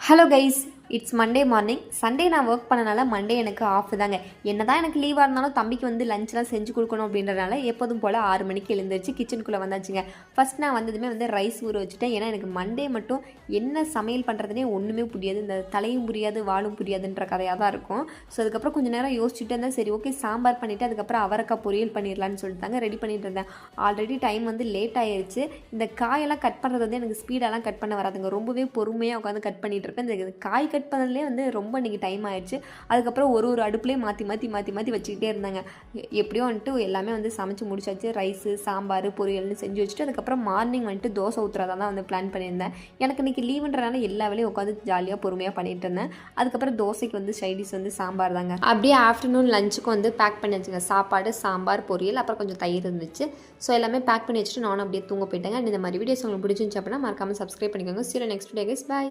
Hello guys, it's Monday morning. Sunday நான் work பண்ணனால Monday எனக்கு ஆஃப் தாங்க. என்ன தான் எனக்கு லீவாக இருந்தாலும் தம்பிக்கு வந்து லஞ்செலாம் செஞ்சு கொடுக்கணும் அப்படின்றனால எப்போதும் போல் 6 மணிக்கு எழுந்திரிச்சு கிச்சனுக்குள்ளே வந்தாச்சுங்க. ஃபஸ்ட் நான் வந்ததுமே வந்து ரைஸ் ஊற வச்சுட்டேன். ஏன்னா எனக்கு மண்டே மட்டும் என்ன சமையல் பண்ணுறதுனே ஒன்றுமே புரியாது. இந்த தலையும் புரியாது வாலும் புரியாதுன்ற கதையாக தான் இருக்கும். ஸோ அதுக்கப்புறம் கொஞ்சம் நேரம் யோசிச்சுட்டு இருந்தேன். சரி ஓகே, சாம்பார் பண்ணிவிட்டு அதுக்கப்புறம் அவரைக்காய் பொரியல் பண்ணிடலான்னு சொல்லிட்டாங்க. ரெடி பண்ணிட்டு இருந்தேன். ஆல்ரெடி டைம் வந்து லேட் ஆயிடுச்சு. இந்த காயெல்லாம் கட் பண்ணுறது வந்து எனக்கு ஸ்பீடெல்லாம் கட் பண்ண வராதுங்க. ரொம்பவே பொறுமையாக உட்காந்து கட் பண்ணிகிட்டு இருக்கேன். இந்த காய் கட் பண்ணதுலேயே வந்து ரொம்ப இன்றைக்கி டைம் ஆயிடுச்சு. அதுக்கப்புறம் ஒரு அடுப்புலேயே மாற்றி வச்சுக்கிட்டே இருந்தாங்க. எப்படியோ வந்துட்டு எல்லாமே வந்து சமைச்சு முடிச்சாச்சு. ரைஸு, சாம்பார், பொரியல்னு செஞ்சு வச்சுட்டு அதுக்கப்புறம் மார்னிங் வந்துட்டு தோசை ஊற்றுறதா தான் வந்து பிளான் பண்ணியிருந்தேன். எனக்கு இன்றைக்கி லீவுன்றனால எல்லா வேலையும் உட்காந்து ஜாலியாக பொறுமையாக பண்ணிட்டு இருந்தேன். அதுக்கப்புறம் தோசைக்கு வந்து சைடிஷ் வந்து சாம்பார் தாங்க. அப்படியே ஆஃப்டர்நூன் லஞ்சுக்கு வந்து பேக் பண்ணி வச்சுங்க. சாப்பாடு, சாம்பார், பொரியல், அப்புறம் கொஞ்சம் தயிர் இருந்துச்சு. ஸோ எல்லாமே பேக் பண்ணி வச்சுட்டு நானும் அப்படியே தூங்க போயிட்டேங்க. இந்த மாதிரி வீடியோஸ் உங்களுக்கு பிடிச்சிருந்துச்சு அப்படின்னா மறக்காமல் சப்ஸ்கிரைப் பண்ணிக்கோங்க. சரி, நெக்ஸ்ட் வீடியோ கைஸ், பை.